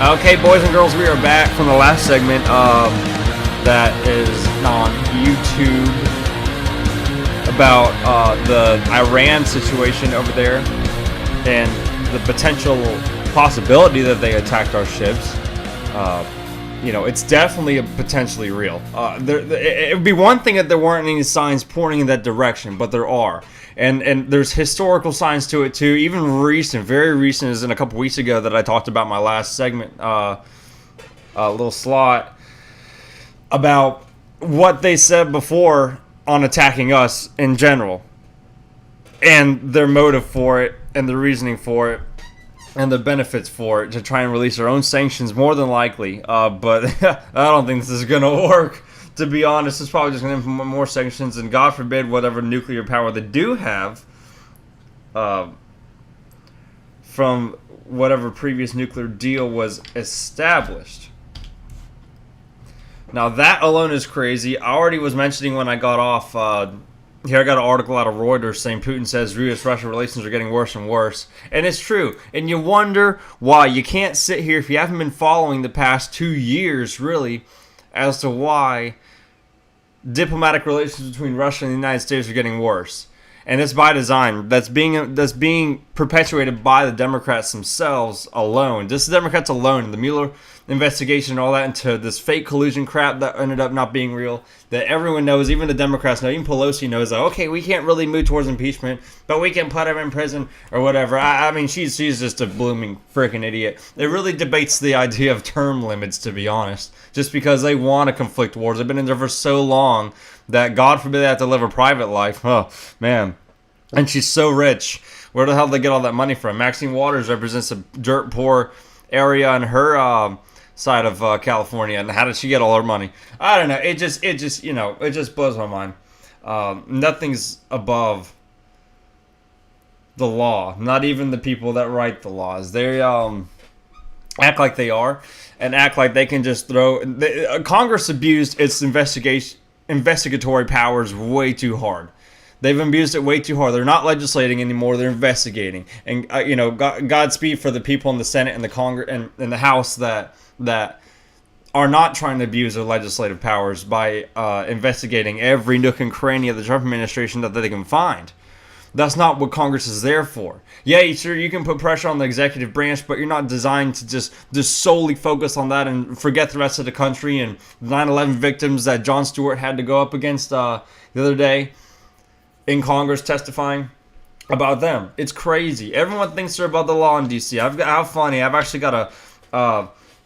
Okay, boys and girls, we are back from the last segment that is on YouTube about the Iran situation over there and the potential possibility that they attacked our ships. It's definitely potentially real. It would be one thing if there weren't any signs pointing in that direction, but there are. And there's historical signs to it too, even recent, very recent, as in a couple weeks ago that I talked about my last segment, a little slot, about what they said before on attacking us in general, and their motive for it, and the reasoning for it, and the benefits for it, to try and release their own sanctions, more than likely. But I don't think this is going to work. To be honest, it's probably just going to implement more sanctions, and God forbid whatever nuclear power they do have from whatever previous nuclear deal was established. Now that alone is crazy. I already was mentioning when I got off, here I got an article out of Reuters saying Putin says U.S.-Russia relations are getting worse and worse. And it's true. And you wonder why. You can't sit here, if you haven't been following the past 2 years, really, as to why diplomatic relations between Russia and the United States are getting worse. And it's by design. That's being perpetuated by the Democrats themselves alone. Just the Democrats alone. The Mueller investigation and all that into this fake collusion crap that ended up not being real. That everyone knows, even the Democrats know, even Pelosi knows that, okay, we can't really move towards impeachment, but we can put him in prison or whatever. I mean, she's just a blooming freaking idiot. It really debates the idea of term limits, to be honest. Just because they want to conflict wars. They've been in there for so long that, God forbid, they have to live a private life. Oh, man. And she's so rich. Where the hell did they get all that money from? Maxine Waters represents a dirt poor area in her side of California, and how did she get all her money? I don't know. It just blows my mind. Nothing's above the law. Not even the people that write the laws. They act like they are, and act like they can just throw. Congress abused its investigatory powers way too hard. They've abused it way too hard. They're not legislating anymore. They're investigating. And Godspeed for the people in the Senate and the Congress and the House that are not trying to abuse their legislative powers by investigating every nook and cranny of the Trump administration that they can find. That's not what Congress is there for. Yeah, sure, you can put pressure on the executive branch, but you're not designed to just solely focus on that and forget the rest of the country and 9/11 victims that Jon Stewart had to go up against the other day in Congress testifying about them. It's crazy. Everyone thinks they're above the law in D.C. How funny. I've actually got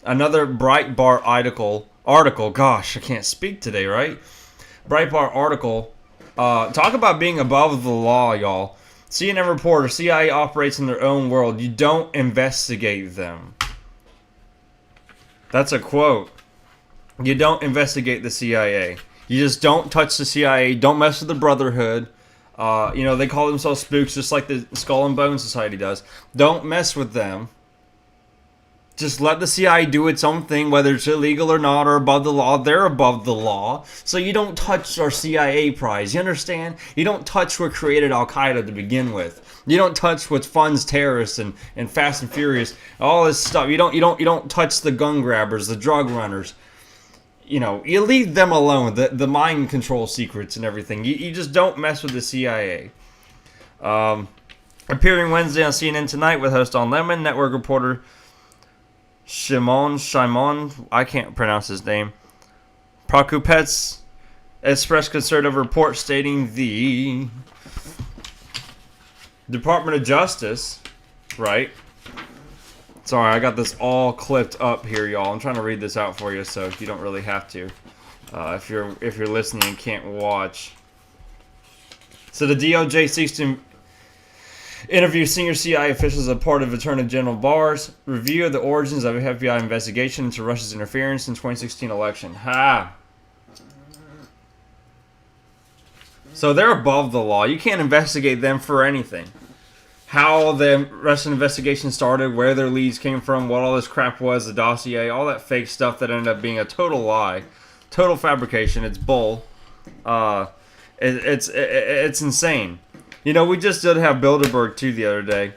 another Breitbart article. Gosh, I can't speak today, right? Breitbart article. Talk about being above the law, y'all. CNN reporter, CIA operates in their own world. You don't investigate them. That's a quote. You don't investigate the CIA. You just don't touch the CIA. Don't mess with the Brotherhood. They call themselves spooks just like the Skull and Bone Society does. Don't mess with them. Just let the CIA do its own thing, whether it's illegal or not or above the law. They're above the law. So you don't touch our CIA prize. You understand? You don't touch what created Al-Qaeda to begin with. You don't touch what funds terrorists and Fast and Furious, all this stuff. You don't touch the gun grabbers, the drug runners. You leave them alone, the mind control secrets and everything. You just don't mess with the CIA. Appearing Wednesday on CNN Tonight with host On Lemon, network reporter Shimon, I can't pronounce his name, Prokupets expressed concern of a report stating the Department of Justice, right? Sorry, I got this all clipped up here, y'all. I'm trying to read this out for you, so you don't really have to. If you're listening and can't watch. So the DOJ seeks to interview senior CIA officials as part of Attorney General Barr's review of the origins of FBI investigation into Russia's interference in 2016 election. Ha! So they're above the law. You can't investigate them for anything. How the Russian investigation started, where their leads came from, what all this crap was, the dossier, all that fake stuff that ended up being a total lie, total fabrication. It's bull. It's insane. We just did have Bilderberg too the other day.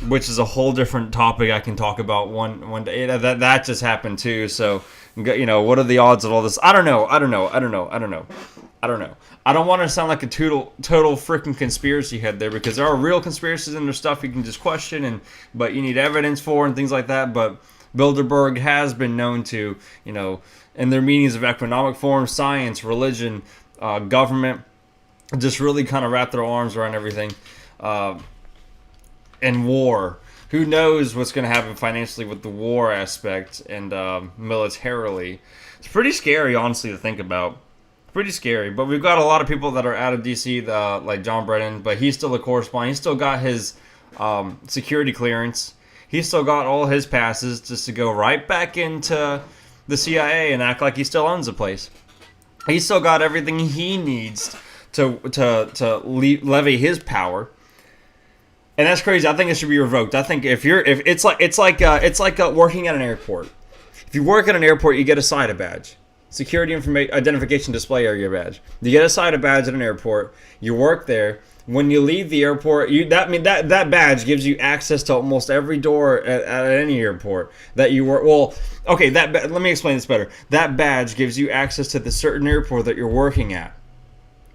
which is a whole different topic I can talk about one day. That just happened too. So, what are the odds of all this? I don't know. I don't want to sound like a total freaking conspiracy head there, because there are real conspiracies and there's stuff you can just question, but you need evidence for and things like that. But Bilderberg has been known to, in their meetings of economic form, science, religion, government, just really kind of wrap their arms around everything. And war. Who knows what's going to happen financially with the war aspect and militarily. It's pretty scary, honestly, to think about. Pretty scary. But we've got a lot of people that are out of D.C., like John Brennan, but he's still a correspondent. He's still got his security clearance. He's still got all his passes just to go right back into the CIA and act like he still owns the place. He's still got everything he needs to levy his power. And that's crazy. I think it should be revoked. I think if it's like working at an airport. If you work at an airport, you get a SIDA badge, security information identification display area badge. You get a SIDA badge at an airport. You work there. When you leave the airport, that badge gives you access to almost every door at any airport that you work. Well, okay, let me explain this better. That badge gives you access to the certain airport that you're working at,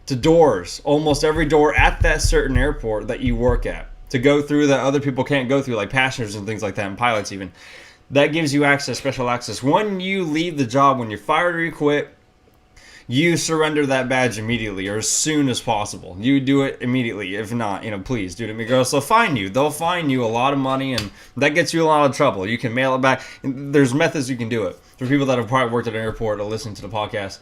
to doors, almost every door at that certain airport that you work at, to go through that other people can't go through, like passengers and things like that, and pilots even. That gives you access, special access. When you leave the job, when you're fired or you quit, you surrender that badge immediately or as soon as possible. You do it immediately. If not, please do it, because they'll fine you. They'll fine you a lot of money, and that gets you a lot of trouble. You can mail it back. There's methods you can do it. For people that have probably worked at an airport or listened to the podcast,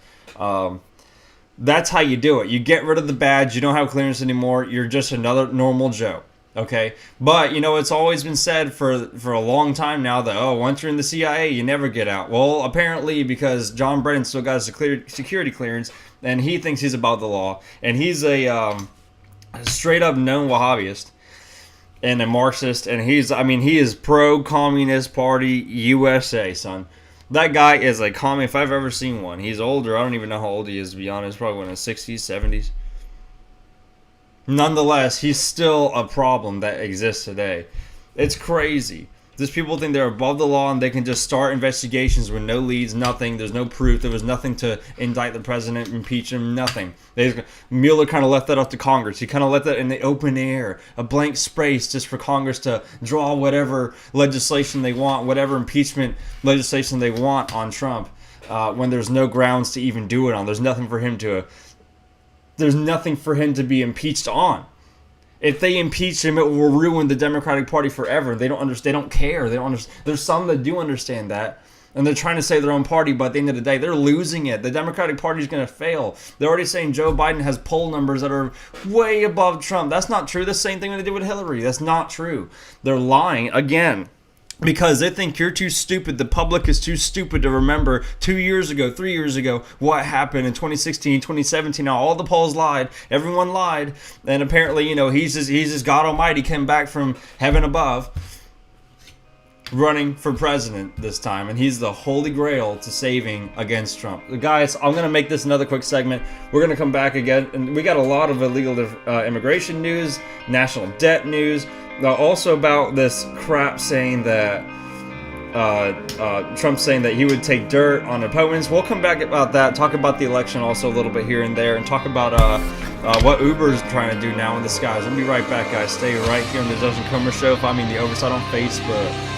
that's how you do it. You get rid of the badge. You don't have clearance anymore. You're just another normal Joe. Okay, but it's always been said for a long time now that once you're in the CIA, you never get out. Well, apparently, because John Brennan still got a security clearance, and he thinks he's above the law, and he's a straight up known Wahhabist and a Marxist, and he is pro-communist party USA, son. That guy is a commie if I've ever seen one. He's older. I don't even know how old he is, to be honest. Probably in his 60s, 70s. Nonetheless, he's still a problem that exists today. It's crazy. These people think they're above the law and they can just start investigations with no leads, nothing. There's no proof. There was nothing to indict the president, impeach him, nothing. Mueller kind of left that up to Congress. He kind of left that in the open air, a blank space just for Congress to draw whatever legislation they want, whatever impeachment legislation they want on Trump, when there's no grounds to even do it on. There's nothing for him to be impeached on. If they impeach him, it will ruin the Democratic Party forever. They don't understand. They don't care. They don't understand. There's some that do understand that, and they're trying to save their own party. But at the end of the day, they're losing it. The Democratic Party is going to fail. They're already saying Joe Biden has poll numbers that are way above Trump. That's not true. The same thing they did with Hillary. That's not true. They're lying again, because they think you're too stupid. The public is too stupid to remember 2 years ago, 3 years ago, what happened in 2016, 2017. Now, all the polls lied. Everyone lied. And apparently, he's just God Almighty came back from heaven above, running for president this time. And he's the holy grail to saving against Trump. Guys, I'm going to make this another quick segment. We're going to come back again. And we got a lot of illegal immigration news, national debt news. Also about this crap saying that Trump saying that he would take dirt on opponents. We'll come back about that, talk about the election also a little bit here and there, and talk about what Uber is trying to do now in the skies. I'll be right back, guys. Stay right here on the Justin Comer Show. Find me in the Oversight on Facebook.